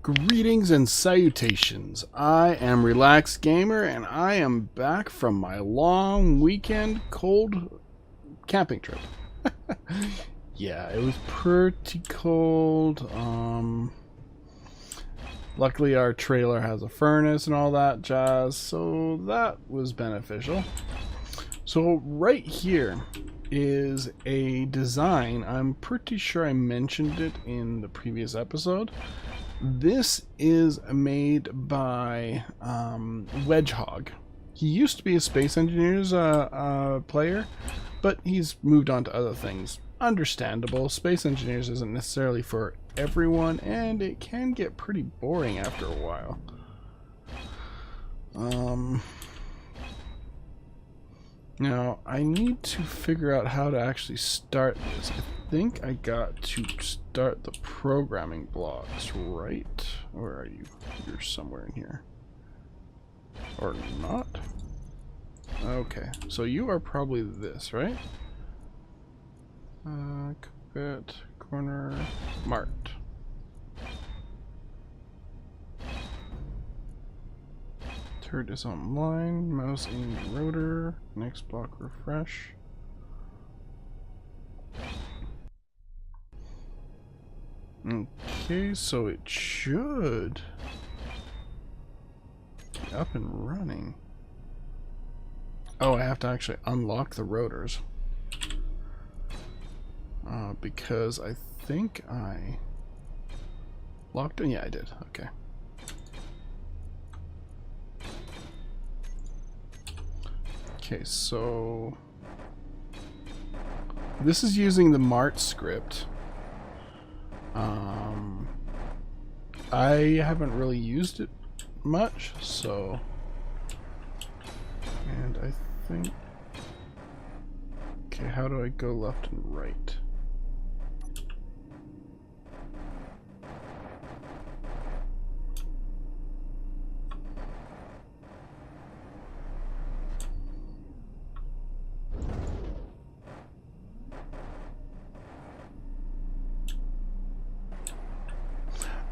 Greetings and salutations. I am Relaxed Gamer and I am back from my long weekend cold camping trip. Yeah, it was pretty cold. Luckily our trailer has a furnace and all that jazz, so that was beneficial. So right here is a design. I'm pretty sure I mentioned it in the previous episode. This is made by Wedgehog. He used to be a Space Engineers player, but he's moved on to other things. Understandable. Space Engineers isn't necessarily for everyone, and it can get pretty boring after a while. Now, I need to figure out how to actually start this. I think I got to start the programming blocks, right? Where are you? You're somewhere in here. Or not? Okay, so you are probably this, right? Cockpit, corner, marked. Turret is online, mouse aimed rotor, next block refresh. Okay, so it should be up and running. Oh, I have to actually unlock the rotors. Because I think I locked in. Yeah, I did. Okay. Okay, so this is using the Mart script. I haven't really used it much, so, and I think, okay, how do I go left and right?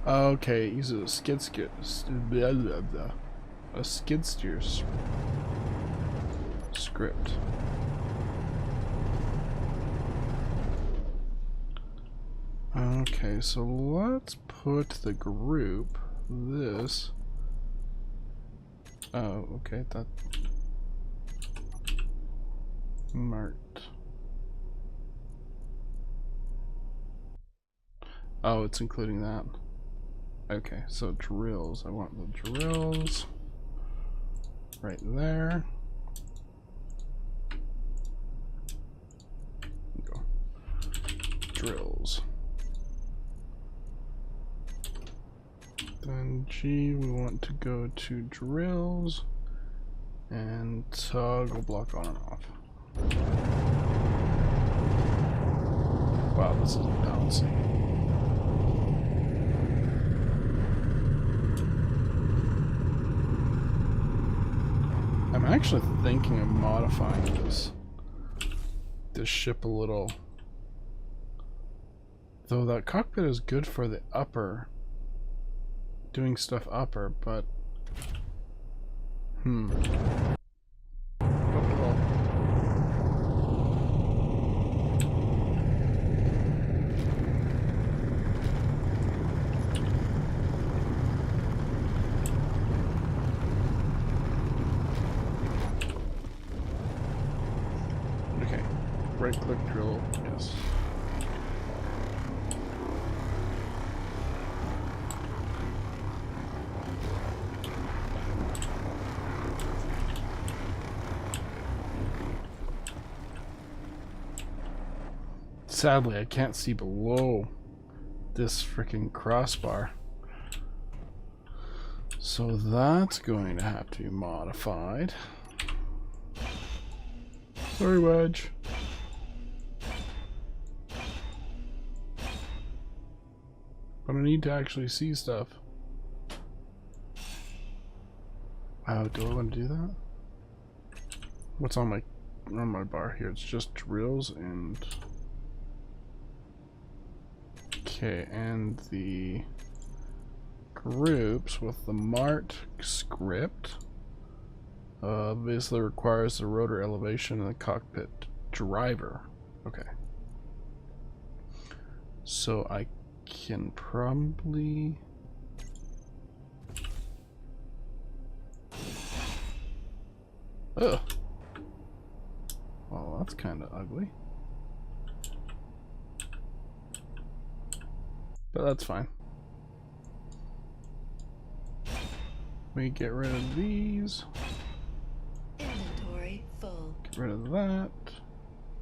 Okay, it uses a skid steer script. Okay, so let's put the group this. Oh, okay, that marked. Oh, it's including that. Okay, so drills. I want the drills right there. Go. Drills. Then G, we want to go to drills and toggle block on and off. Wow, this is balancing. I'm actually thinking of modifying this ship a little. Though that cockpit is good for the upper, doing stuff upper, but right click drill, yes. Sadly, I can't see below this freaking crossbar. So that's going to have to be modified. Sorry, Wedge. But I need to actually see stuff. Wow, do I want to do that? What's on my bar here? It's just drills and okay, and the groups with the Mart script. Basically requires the rotor elevation and the cockpit driver. Okay. So I can probably... Ugh. Well, that's kind of ugly. But that's fine. We get rid of these. Inventory full. Get rid of that.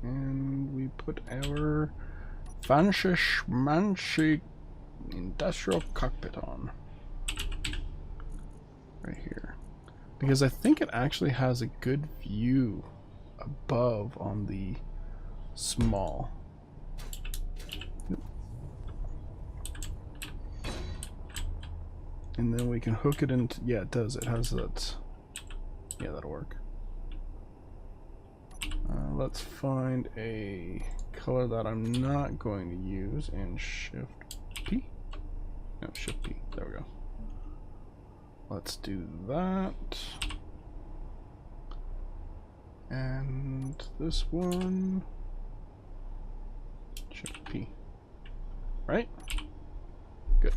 And we put our fancy schmancy industrial cockpit on. Right here. Because I think it actually has a good view above on the small. And then we can hook it into, yeah, it does. It has that. Yeah, that'll work. Let's find a color that I'm not going to use and Shift P. No, Shift P. There we go. Let's do that. And this one. Shift P. Right? Good.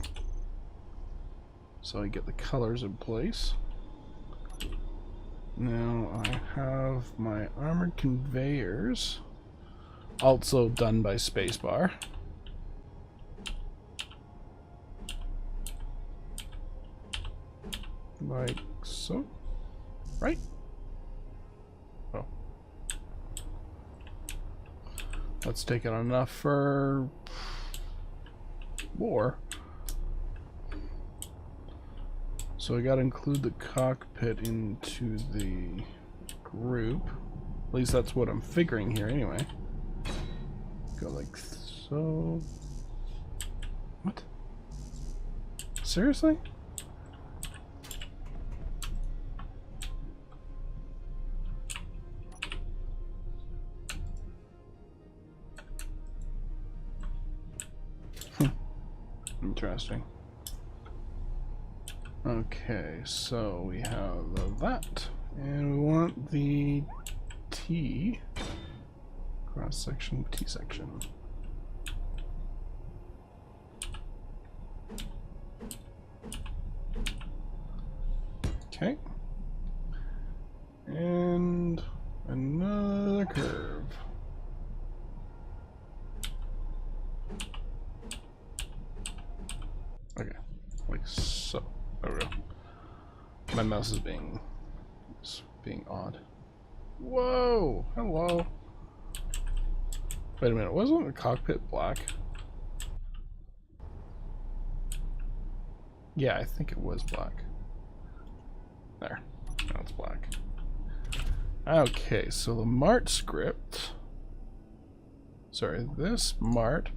So I get the colors in place. Now I have my armored conveyors, also done by spacebar. Like so. Right? Oh. Let's take it enough for war. So I gotta include the cockpit into the group. At least that's what I'm figuring here anyway. Go like so. What? Seriously? Interesting. Okay, so we have that, and we want the T, cross section, T section. Okay, and another curve. Okay, like so. There we go. My mouse is being odd. Whoa! Hello. Wait a minute. Wasn't the cockpit black? Yeah, I think it was black. There. Now it's black. Okay, so the Mart script. Sorry, this Mart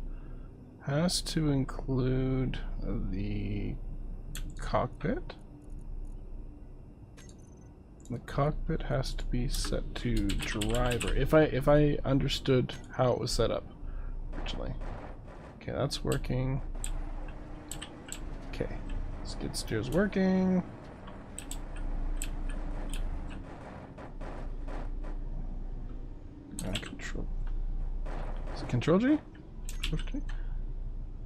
has to include the cockpit. The cockpit has to be set to driver. If I understood how it was set up originally. Okay, that's working. Okay, skid steer's working. Control. Is it Control G? Okay.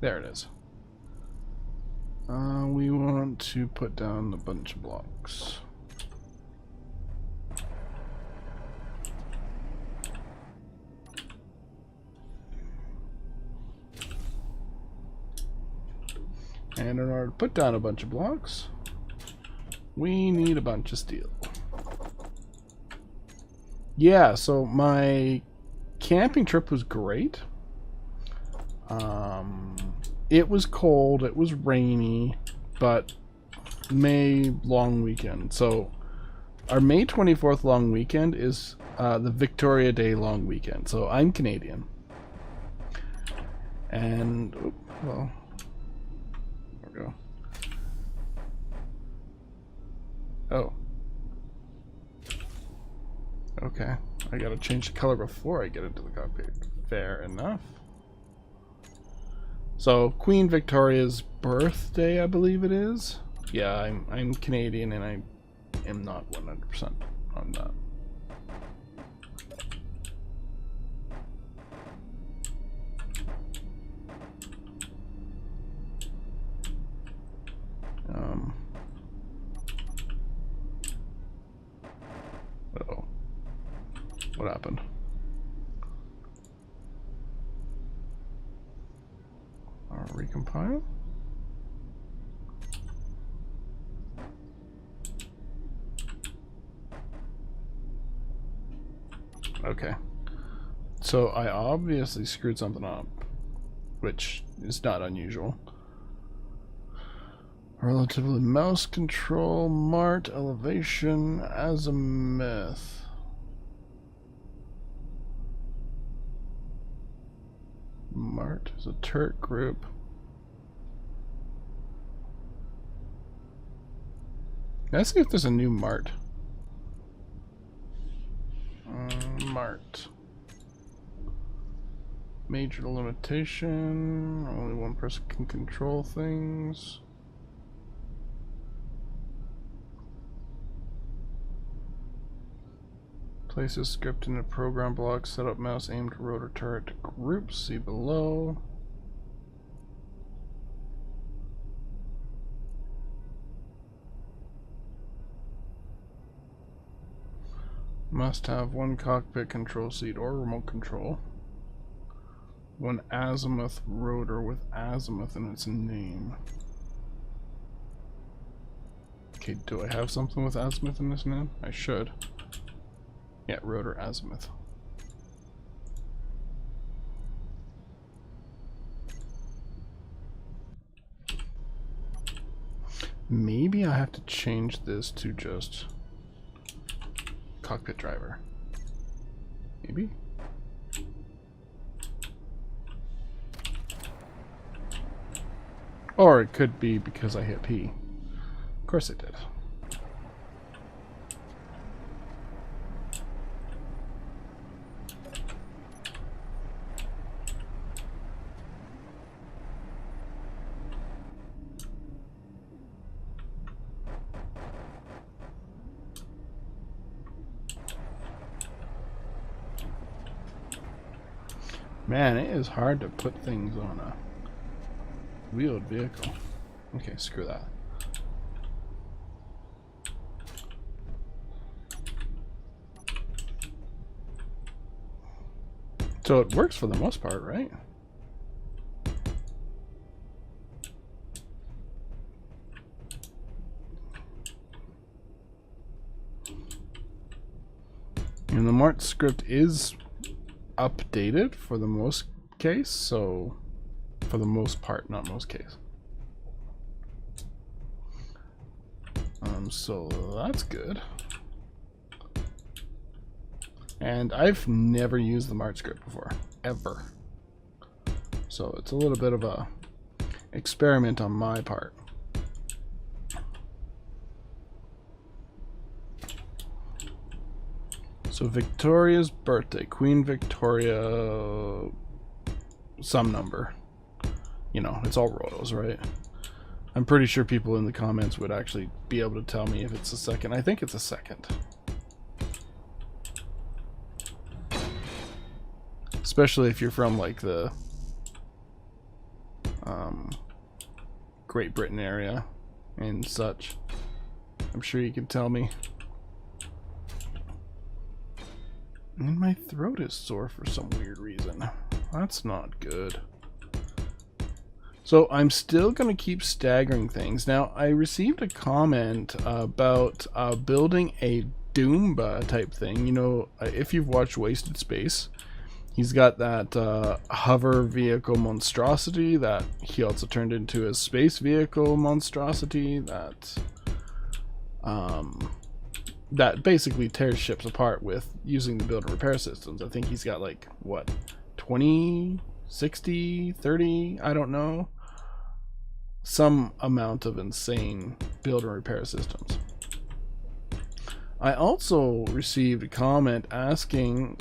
There it is. We want to put down a bunch of blocks. And in order to put down a bunch of blocks, we need a bunch of steel. Yeah, so my camping trip was great. It was cold, it was rainy, but May long weekend. So our May 24th long weekend is the Victoria Day long weekend. So I'm Canadian. And, well, there we go. Oh. Okay. I gotta change the color before I get into the cockpit. Fair enough. So Queen Victoria's birthday, I believe it is. Yeah, I'm Canadian and I am not 100% on that. Uh-oh. What happened? Recompile? Okay. So I obviously screwed something up, which is not unusual. Relatively mouse control, mart, elevation, azimuth. Mart is a turret group. Let's see if there's a new mart. Mart. Major limitation. Only one person can control things. Place a script in a program block. Set up mouse aimed rotor turret groups. See below. Must have one cockpit control seat or remote control. One azimuth rotor with azimuth in its name. Okay, do I have something with azimuth in this name? I should. Yeah, rotor azimuth. Maybe I have to change this to just cockpit driver. Maybe? Or it could be because I hit P. Of course it did. Man, it is hard to put things on a wheeled vehicle. Okay, screw that. So it works for the most part, right? And the Mart script is updated for the most case, so for the most part, not most case. So that's good. And I've never used the Mart script before, ever. So it's a little bit of a experiment on my part. So Victoria's birthday, Queen Victoria, some number. You know, it's all rotos, right? I'm pretty sure people in the comments would actually be able to tell me if it's a second. I think it's a second. Especially if you're from like the Great Britain area and such. I'm sure you can tell me. And my throat is sore for some weird reason. That's not good. So I'm still going to keep staggering things. Now, I received a comment about building a Doomba type thing. You know, if you've watched Wasted Space, he's got that hover vehicle monstrosity that he also turned into a space vehicle monstrosity that that basically tears ships apart with using the build and repair systems. I think he's got like, what, 20, 60, 30, I don't know. Some amount of insane build and repair systems. I also received a comment asking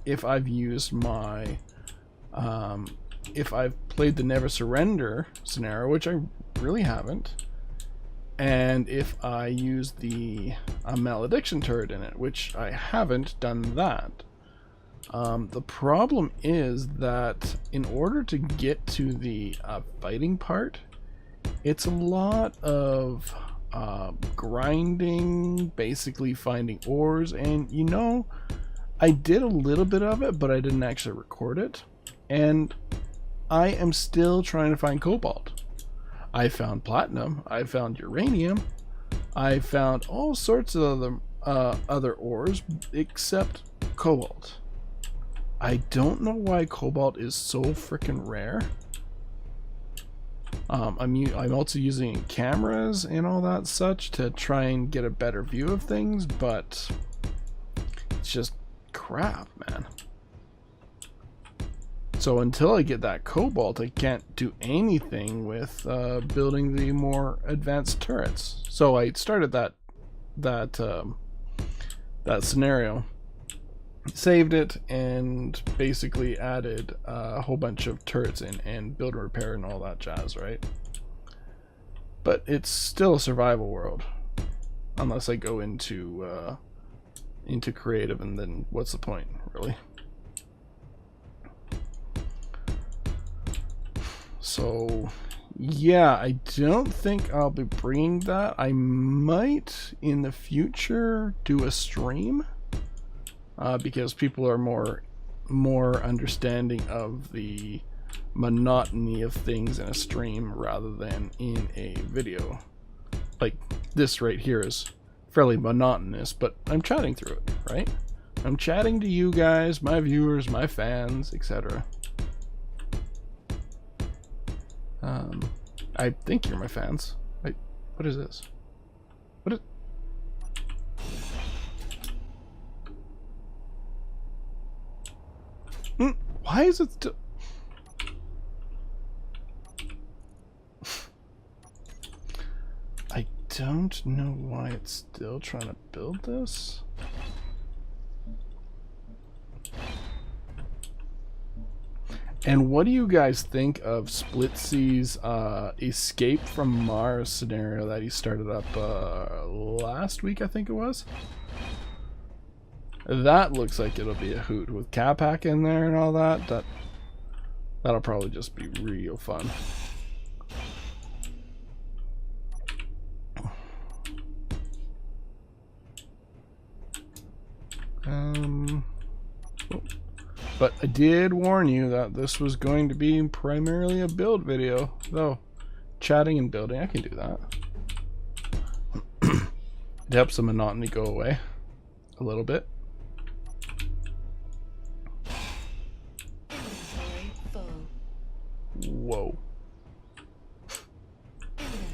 if I've used my if I've played the Never Surrender scenario, which I really haven't, and if I use the Malediction turret in it, which I haven't done that. The problem is that in order to get to the fighting part, it's a lot of grinding, basically finding ores, and you know, I did a little bit of it, but I didn't actually record it, and I am still trying to find cobalt. I found platinum, I found uranium, I found all sorts of other ores except cobalt. I don't know why cobalt is so freaking rare. I'm also using cameras and all that such to try and get a better view of things, but it's just crap, man. So until I get that cobalt, I can't do anything with building the more advanced turrets. So I started that scenario, saved it, and basically added a whole bunch of turrets in and build and repair and all that jazz, right? But it's still a survival world, unless I go into creative, and then what's the point, really? So yeah, I don't think I'll be bringing that. I might in the future do a stream, because people are more understanding of the monotony of things in a stream rather than in a video. Like this right here is fairly monotonous, but I'm chatting through it, right? I'm chatting to you guys, my viewers, my fans, etc. I think you're my fans. Wait, what is this? What is... Why is it still... I don't know why it's still trying to build this. And what do you guys think of Splitsy's Escape from Mars scenario that he started up last week, I think it was? That looks like it'll be a hoot with Capac in there and all that. That'll probably just be real fun. But I did warn you that this was going to be primarily a build video, though. Chatting and building, I can do that. It helps the monotony go away a little bit. Whoa.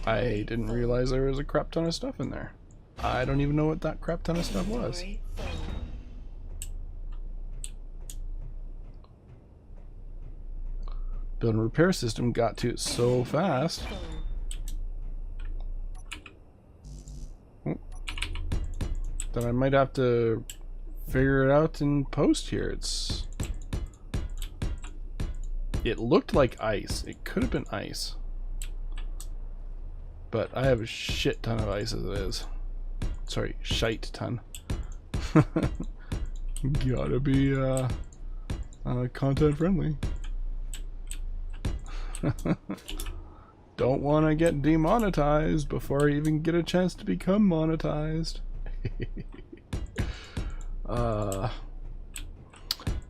I didn't realize there was a crap ton of stuff in there. I don't even know what that crap ton of stuff was. Build and repair system got to it so fast. That I might have to figure it out in post here. It looked like ice. It could have been ice. But I have a shit ton of ice as it is. Sorry, shite ton. Gotta be content friendly. Don't want to get demonetized before I even get a chance to become monetized.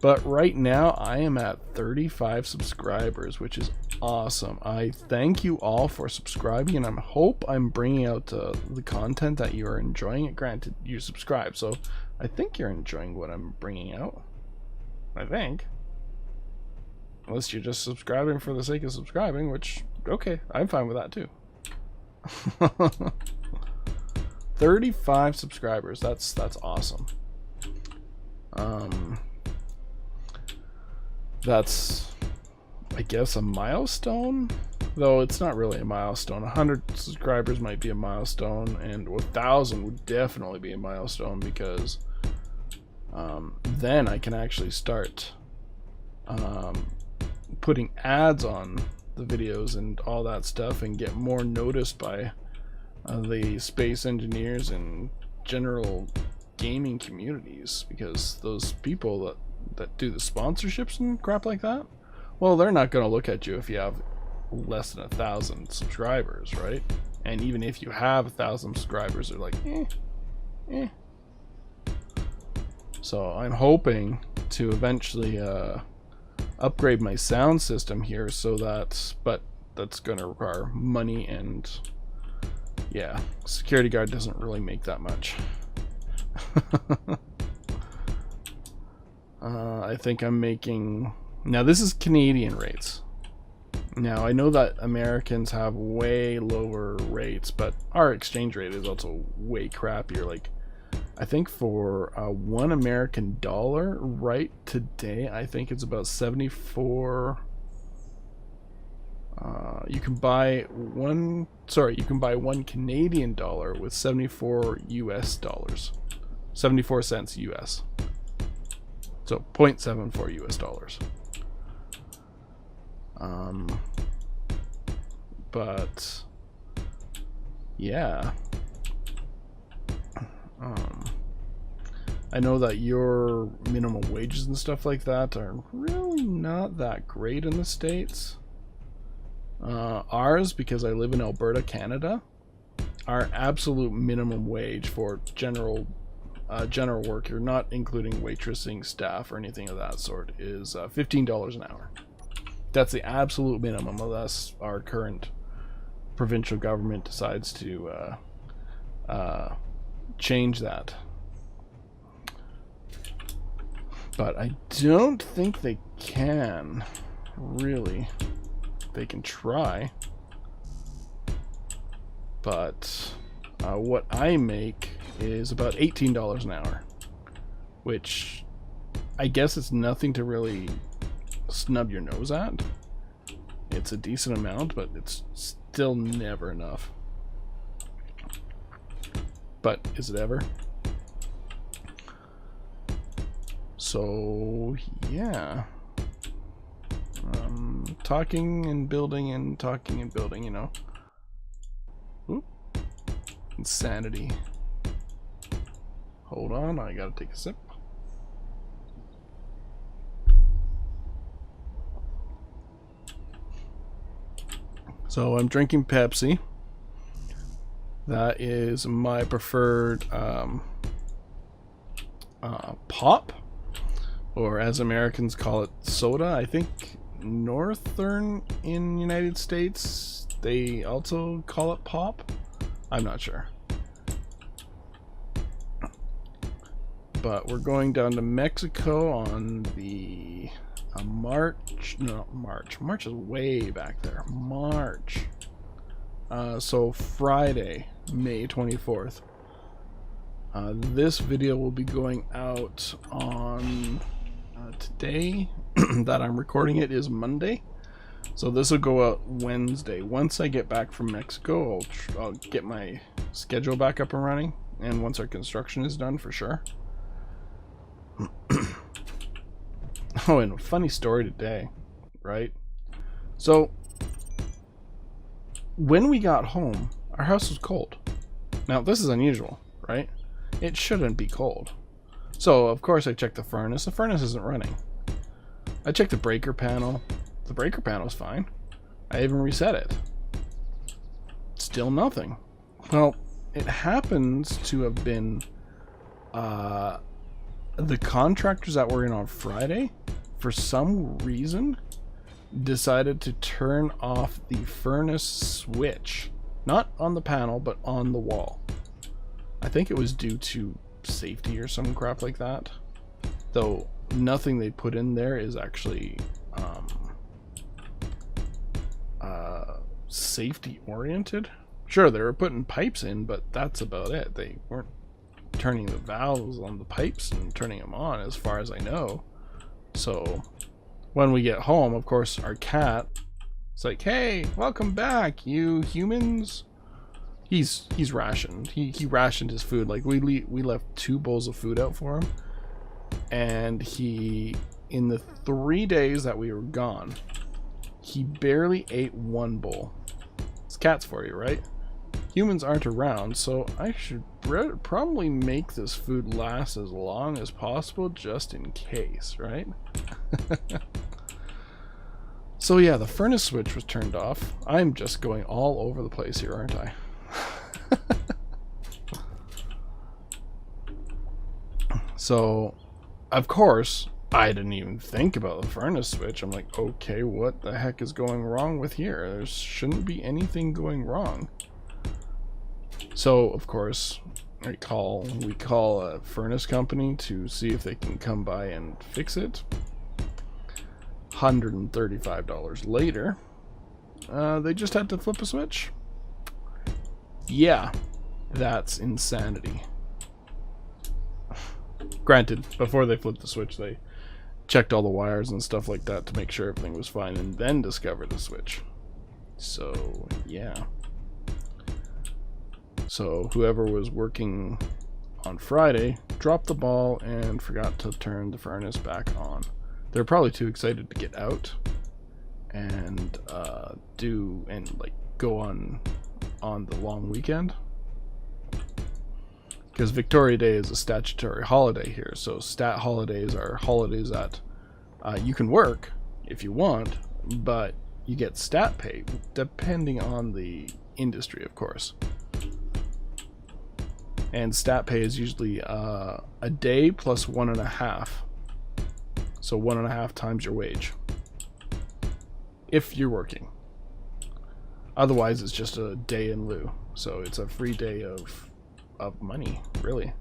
But right now I am at 35 subscribers, which is awesome. I thank you all for subscribing, and I hope I'm bringing out the content that you are enjoying it. Granted, you subscribe, so I think you're enjoying what I'm bringing out. I think. Unless you're just subscribing for the sake of subscribing, which, okay, I'm fine with that too. 35 subscribers, that's awesome. That's, I guess, a milestone, though it's not really a milestone. 100 subscribers might be a milestone, and 1,000 would definitely be a milestone, because then I can actually start putting ads on the videos and all that stuff and get more noticed by the space engineers and general gaming communities, because those people that do the sponsorships and crap like that, well, they're not going to look at you if you have less than 1,000 subscribers, right? And even if you have 1,000 subscribers, they're like, eh. So I'm hoping to eventually upgrade my sound system here, so but that's going to require money, and yeah, security guard doesn't really make that much. I think I'm making, now this is Canadian rates. Now I know that Americans have way lower rates, but our exchange rate is also way crappier. Like, I think for $1 American dollar right today, I think it's about 74. You can buy one Canadian dollar with 74 US dollars, 74 cents US. So 0.74 US dollars. But yeah, I know that your minimum wages and stuff like that are really not that great in the States. Ours, because I live in Alberta, Canada, our absolute minimum wage for general work, you're not including waitressing, staff, or anything of that sort, is $15 an hour. That's the absolute minimum, unless our current provincial government decides to change that. But I don't think they can, really. They can try. But what I make is about $18 an hour, which I guess it's nothing to really snub your nose at. It's a decent amount, but it's still never enough. But is it ever? So yeah, talking and building and talking and building, you know. Oop. Insanity. Hold on, I gotta take a sip. So I'm drinking Pepsi. That is my preferred pop, or as Americans call it, soda. I think Northern in United States, they also call it pop. I'm not sure. But we're going down to Mexico on the March is way back there. March. So Friday, May 24th. This video will be going out on today that I'm recording it is Monday. So this will go out Wednesday. Once I get back from Mexico, I'll get my schedule back up and running, and once our construction is done, for sure. Oh, and a funny story today, right? So when we got home, our house was cold. Now this is unusual, right? It shouldn't be cold. So of course I checked the furnace. The furnace isn't running. I checked the breaker panel. The breaker panel's fine. I even reset it. Still nothing. Well, it happens to have been the contractors that were in on Friday, for some reason, decided to turn off the furnace switch. Not on the panel, but on the wall. I think it was due to safety or some crap like that. Though nothing they put in there is actually safety oriented. Sure, they were putting pipes in, but that's about it. They weren't turning the valves on the pipes and turning them on, as far as I know. So when we get home, of course, our cat, it's like, hey, welcome back, you humans. He's rationed. He rationed his food. Like, we left 2 bowls of food out for him, and he, in the 3 days that we were gone, He barely ate one bowl. It's cats for you, right? Humans aren't around, so I should probably make this food last as long as possible just in case, right? So yeah, the furnace switch was turned off. I'm just going all over the place here, aren't I? So, of course, I didn't even think about the furnace switch. I'm like, okay, what the heck is going wrong with here? There shouldn't be anything going wrong. So, of course, we call a furnace company to see if they can come by and fix it. $135 later, they just had to flip a switch. Yeah, that's insanity. Granted, before they flipped the switch, they checked all the wires and stuff like that to make sure everything was fine, and then discovered the switch. So, yeah. So, whoever was working on Friday dropped the ball and forgot to turn the furnace back on. They're probably too excited to get out and go on the long weekend. Because Victoria Day is a statutory holiday here, so stat holidays are holidays that you can work if you want, but you get stat pay, depending on the industry, of course. And stat pay is usually a day plus 1.5. So 1.5 times your wage. If you're working. Otherwise, it's just a day in lieu. So it's a free day of money, really.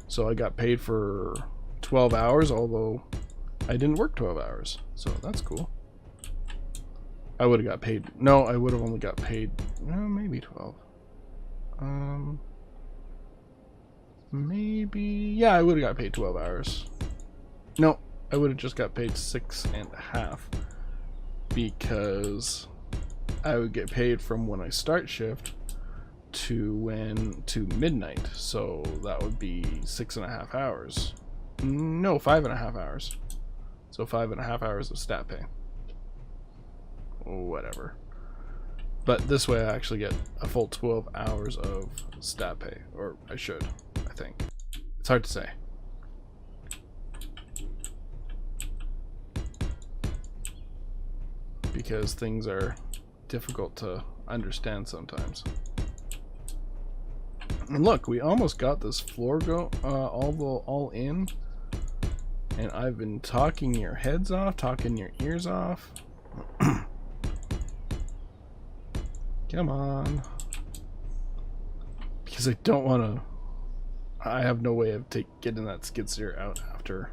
So I got paid for 12 hours, although I didn't work 12 hours. So that's cool. I would have got paid. No, I would have only got paid maybe 12. Maybe, yeah, I would have got paid 12 hours. No, I would have just got paid 6.5 because I would get paid from when I start shift to midnight, so that would be 6.5 hours. No, 5.5 hours. So 5.5 hours of stat pay. Whatever. But this way I actually get a full 12 hours of stat pay, or I should, I think. It's hard to say. Because things are difficult to understand sometimes. And look, we almost got this floor all in, and I've been talking your heads off, talking your ears off. Come on, because I don't want to. I have no way of getting that skid steer out after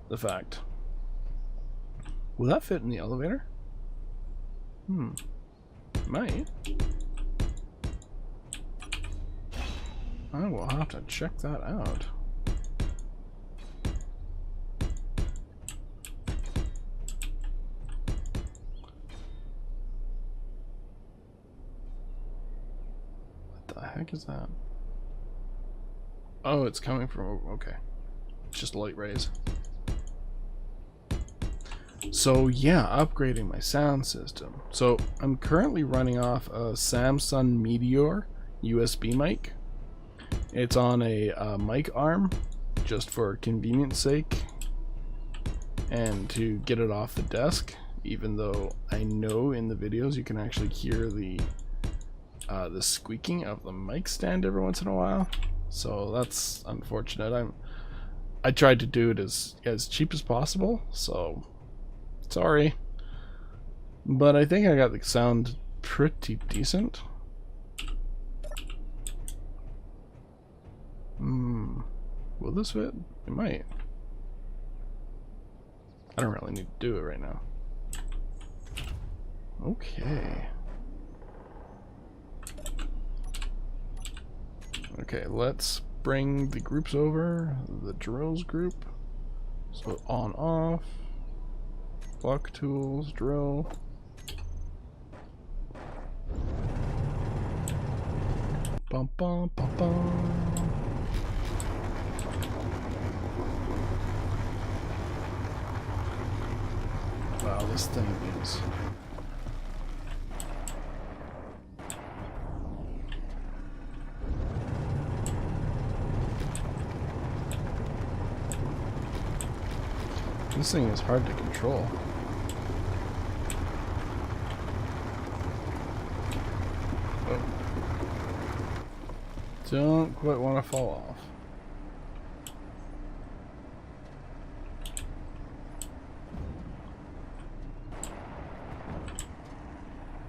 the fact. Will that fit in the elevator? Might. I will have to check that out. What the heck is that? Oh, it's coming from, okay. It's just light rays. So yeah, upgrading my sound system. So I'm currently running off a Samsung Meteor USB mic. It's on a mic arm, just for convenience sake, and to get it off the desk, even though I know in the videos you can actually hear the squeaking of the mic stand every once in a while. So that's unfortunate. I tried to do it as cheap as possible, so sorry. But I think I got the sound pretty decent. Will this fit? It might. I don't really need to do it right now. Okay. Okay, let's bring the groups over. The drills group. So on, off. Block tools, drill. Bum bum bum bum. Wow, Wow, this thing is... This thing is hard to control. Oh. Don't quite want to fall off.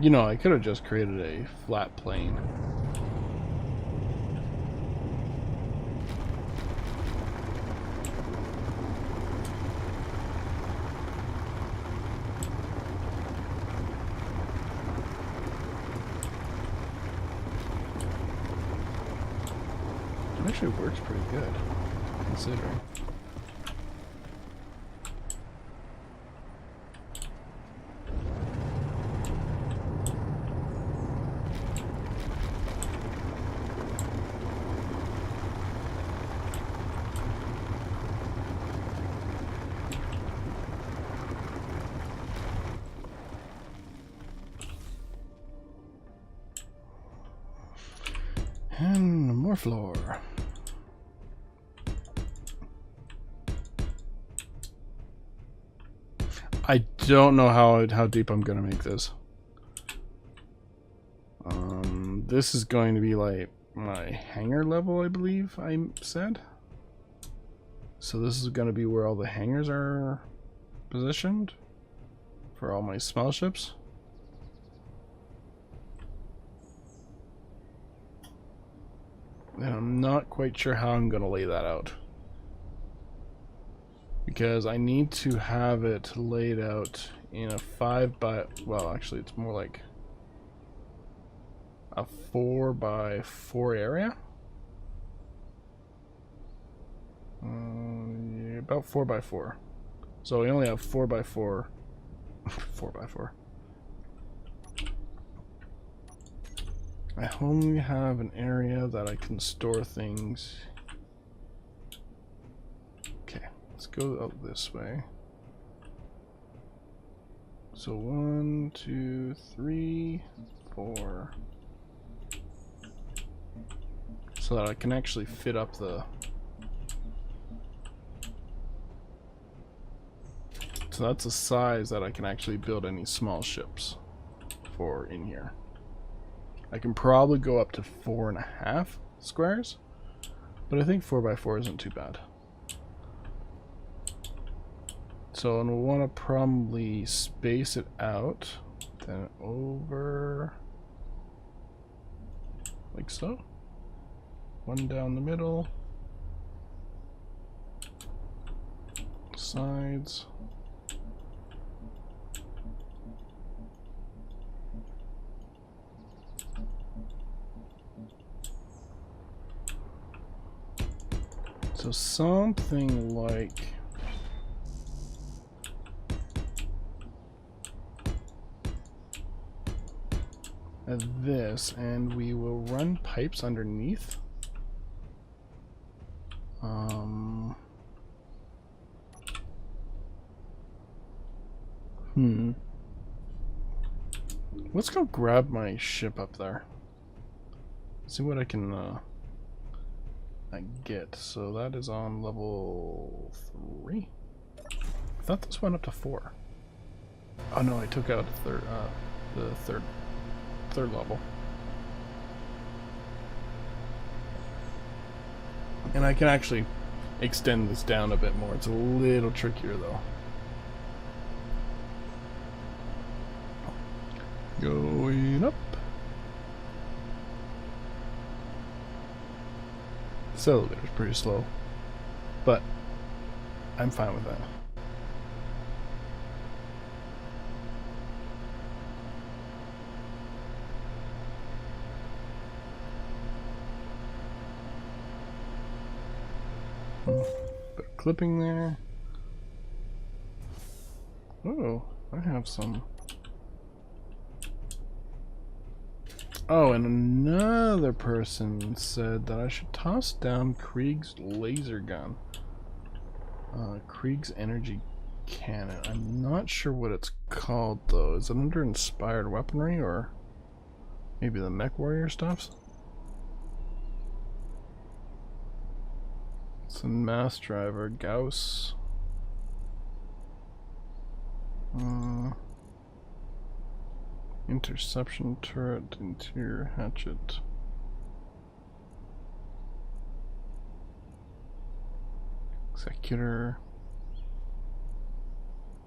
You know, I could have just created a flat plane. It actually works pretty good, considering. And more floor. I don't know how deep I'm gonna make this. This is going to be like my hangar level, I believe I said. So this is going to be where all the hangars are positioned for all my small ships. And I'm not quite sure how I'm going to lay that out, because I need to have it laid out in a 5 by, well, actually it's more like a 4 by 4 area. Yeah, about 4 by 4. So we only have 4 by 4. 4 by 4. I only have an area that I can store things. Okay, let's go out this way. So 1, 2, 3, 4. So that I can actually fit up the... So that's a size that I can actually build any small ships for in here. I can probably go up to 4.5 squares, but I think 4 by 4 isn't too bad. So I'll want to probably space it out, then over, like so. One down the middle, sides. So something like this, and we will run pipes underneath. Let's go grab my ship up there. See what I can get. So that is on level 3. I thought this went up to 4. Oh no, I took out the third level. And I can actually extend this down a bit more. It's a little trickier though. Going up. This elevator's pretty slow, but I'm fine with that. Bit of clipping there. Oh, I have some. Oh, and another person said that I should toss down Krieg's laser gun. Krieg's energy cannon. I'm not sure what it's called though. Is it under inspired weaponry or maybe the mech warrior stuffs? It's a mass driver, Gauss. Interception turret, interior hatchet. Executor.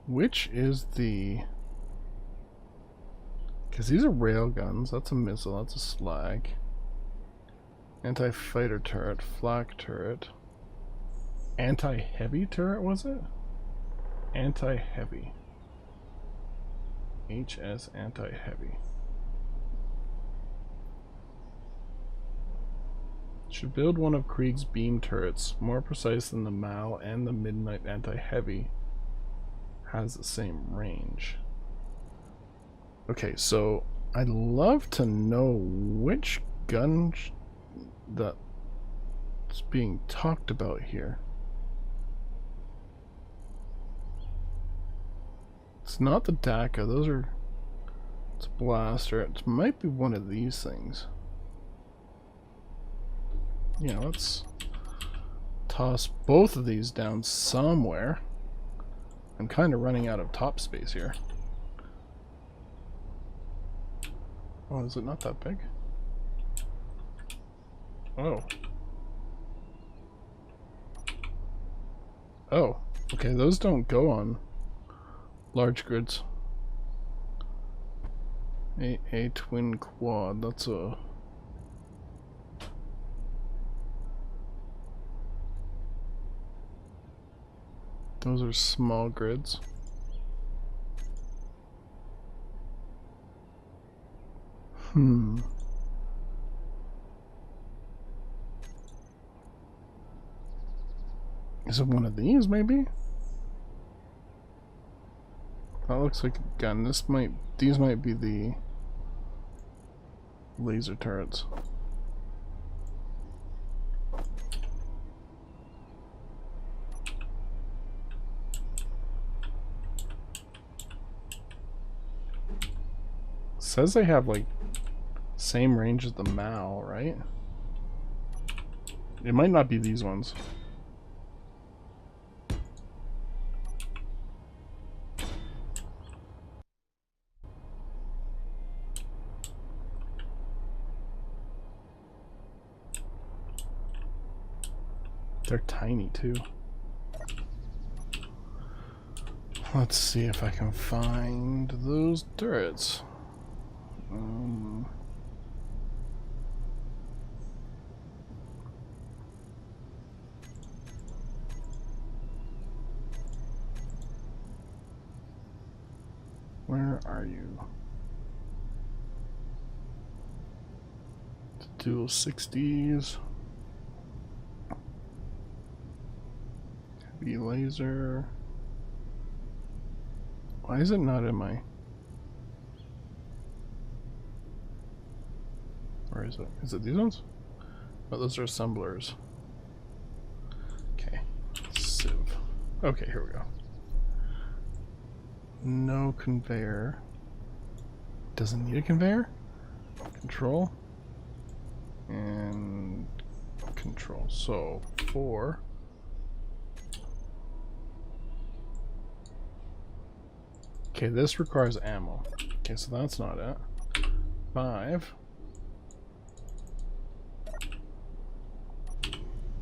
Which is the... Because these are rail guns. That's a missile. That's a slag. Anti-fighter turret. Flak turret. Anti-heavy turret, was it? Anti-heavy. HS anti-heavy. Should build one of Krieg's beam turrets. More precise than the Mal and the Midnight anti-heavy. Has the same range. Okay, so I'd love to know which gun that's being talked about here. It's not the DACA, those are... It's a blaster. It might be one of these things. Yeah, let's toss both of these down somewhere. I'm kind of running out of top space here. Oh, is it not that big? Oh. Oh, okay, those don't go on large grids. A twin quad, that's a... Those are small grids. Is it one of these, maybe? That looks like a gun. These might be the laser turrets. Says they have like same range as the Mal, right? It might not be these ones. They're tiny too. Let's see if I can find those turrets. Where are you? Dual 60s. Heavy laser. Why is it not in my... Where is it? Is it these ones? Oh, those are assemblers. Okay. Civ. Okay, here we go. No conveyor. Doesn't need a conveyor? Control. And control. So, 4. Okay, this requires ammo. Okay, so that's not it. 5.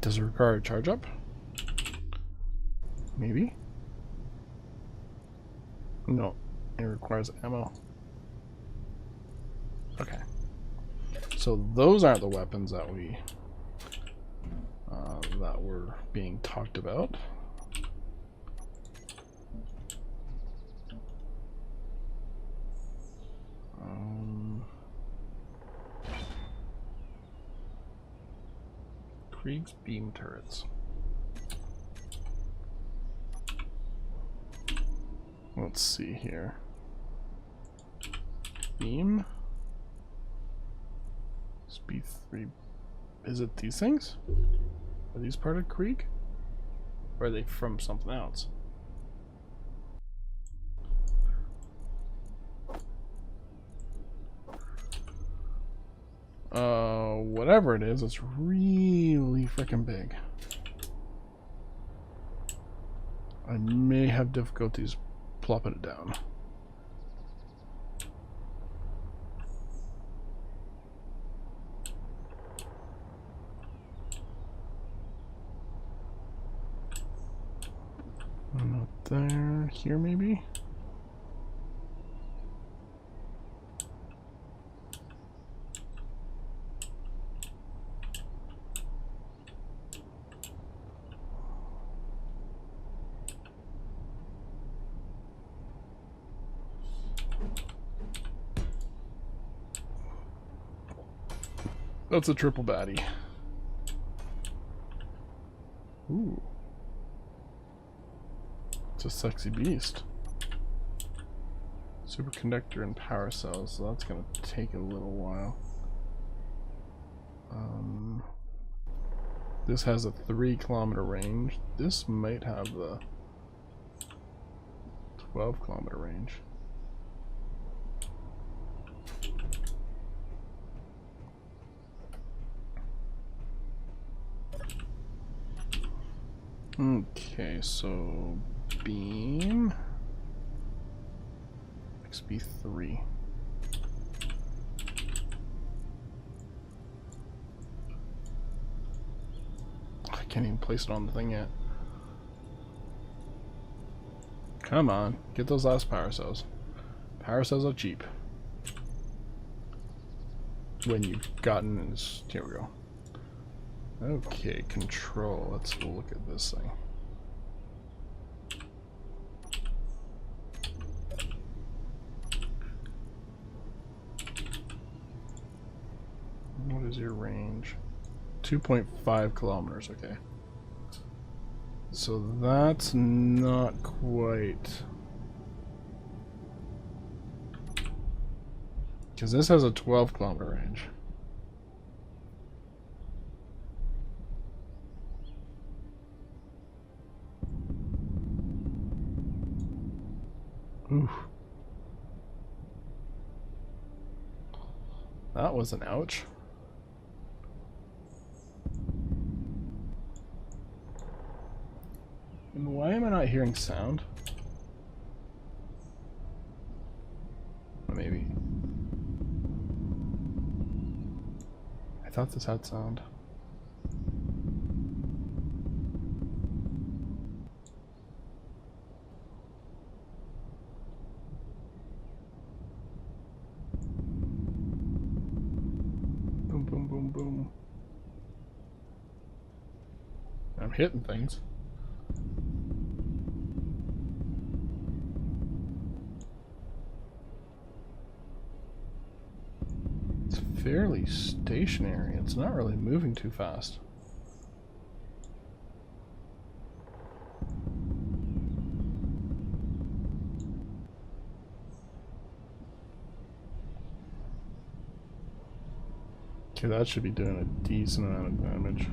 Does it require a charge up? Maybe? No, it requires ammo. Okay. So those aren't the weapons that that were being talked about. Krieg's beam turrets. Let's see here. Beam. Speed 3. Is it these things? Are these part of Krieg? Or are they from something else? whatever it is, it's really freaking big. I may have difficulties plopping it down. Not there. Here, maybe? That's a triple baddie. Ooh. It's a sexy beast. Superconductor and power cells, so that's gonna take a little while. This has a 3-kilometer range. This might have the 12-kilometer range. Okay, so beam XB3. I can't even place it on the thing yet. Come on, get those last power cells. Power cells are cheap. When you've gotten this, here we go. Okay, control. Let's look at this thing. What is your range? 2.5 kilometers, okay. So that's not quite... because this has a 12-kilometer range. Oof. That was an ouch. And why am I not hearing sound? Maybe. I thought this had sound. Boom, boom, boom, boom. I'm hitting things. It's fairly stationary. It's not really moving too fast. Okay, that should be doing a decent amount of damage.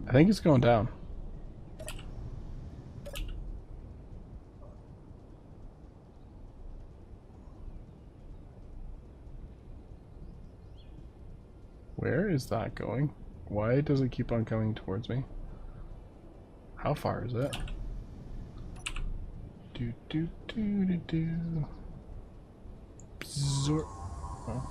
I think it's going down. Where is that going? Why does it keep on coming towards me? How far is it? Do do do do do. Bzor. Oh.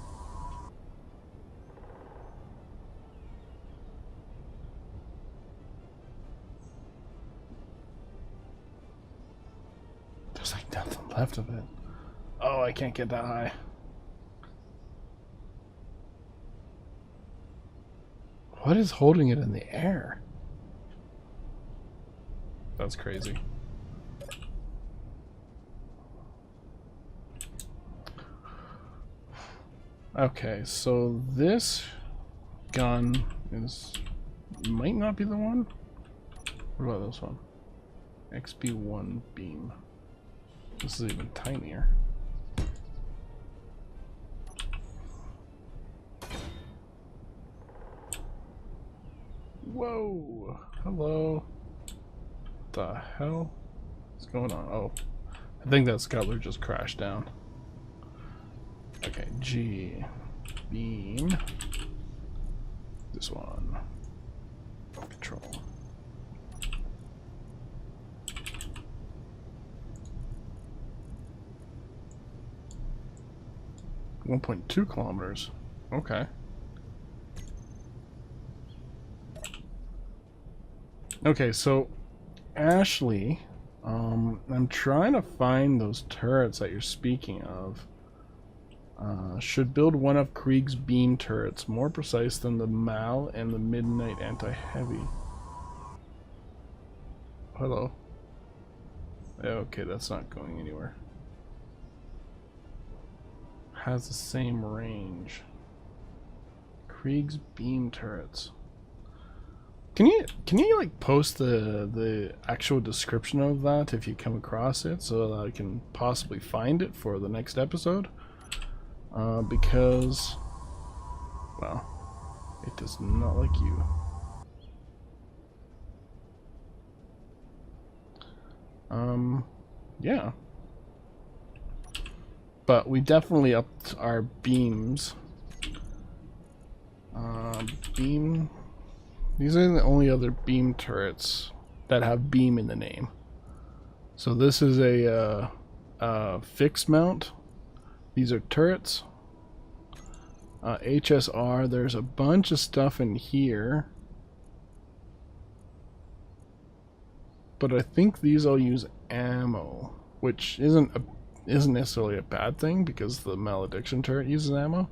There's like nothing left of it. Oh, I can't get that high. What is holding it in the air? That's crazy. Okay, so this gun might not be the one. What about this one? XB1 beam. This is even tinier. Whoa! Hello. What the hell? What's going on? Oh, I think that scuttler just crashed down. Okay, G. Beam. This one. Control. .2 kilometers. Okay. Okay, so Ashley, I'm trying to find those turrets that you're speaking of. Should build one of Krieg's beam turrets, more precise than the Mal and the Midnight Anti-Heavy. Hello. Okay, that's not going anywhere. Has the same range. Krieg's beam turrets. Can you like post the actual description of that if you come across it, so that I can possibly find it for the next episode? Because, well, it does not like you. Yeah. But we definitely upped our beams. Beam. These are the only other beam turrets that have beam in the name. So this is a fixed mount. These are turrets. HSR, there's a bunch of stuff in here. But I think these all use ammo, which isn't necessarily a bad thing because the malediction turret uses ammo.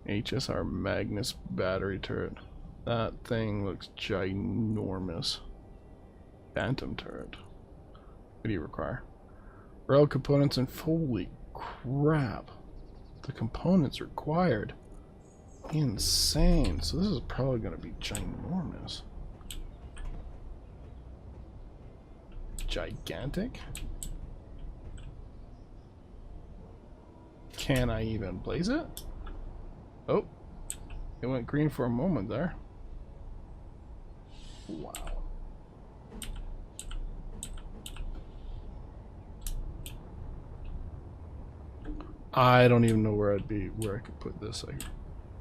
HSR Magnus battery turret. That thing looks ginormous. Phantom turret. What do you require? Rail components and holy crap. The components required. Insane. So this is probably going to be ginormous. Gigantic? Can I even place it? Oh, it went green for a moment there. Wow. I don't even know where I could put this. I could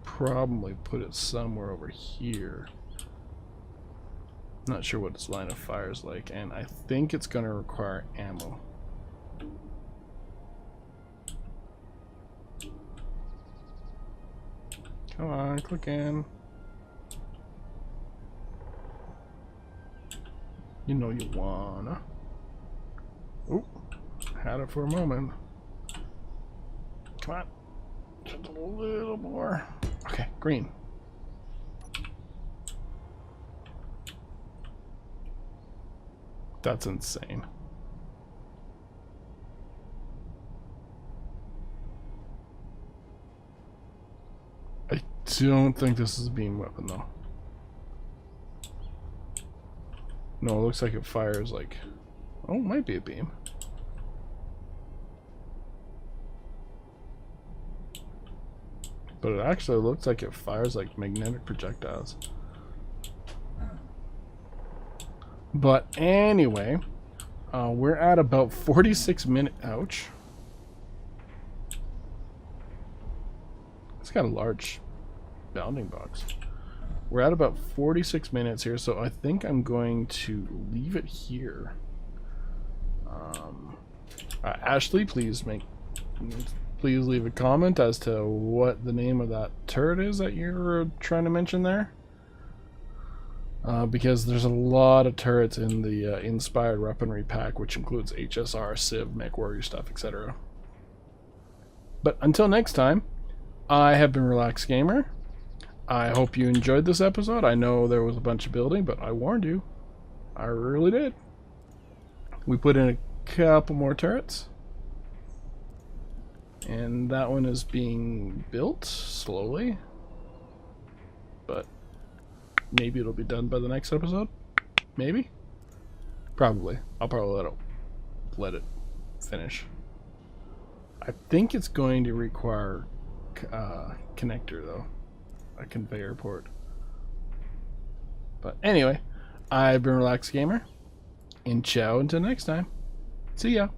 probably put it somewhere over here. Not sure what its line of fire is like, and I think it's going to require ammo. Come on, click in. You know you wanna. Oh, had it for a moment. Come on, just a little more. Okay, green. That's insane. I don't think this is a beam weapon though. No, it looks like it fires like... Oh, it might be a beam. But it actually looks like it fires like magnetic projectiles. But anyway, we're at about 46 minutes. Ouch. It's got a large bounding box. We're at about 46 minutes here, so I think I'm going to leave it here. Ashley, please leave a comment as to what the name of that turret is that you're trying to mention there. Because there's a lot of turrets in the Inspired Weaponry pack, which includes HSR, Civ, Mech Warrior stuff, etc. But until next time, I have been Relaxed Gamer. I hope you enjoyed this episode. I know there was a bunch of building, but I warned you. I really did. We put in a couple more turrets. And that one is being built slowly. But maybe it'll be done by the next episode. Maybe. Probably. I'll probably let it finish. I think it's going to require connector though. A conveyor port. But anyway, I've been Relaxed Gamer, And ciao until next time. See ya.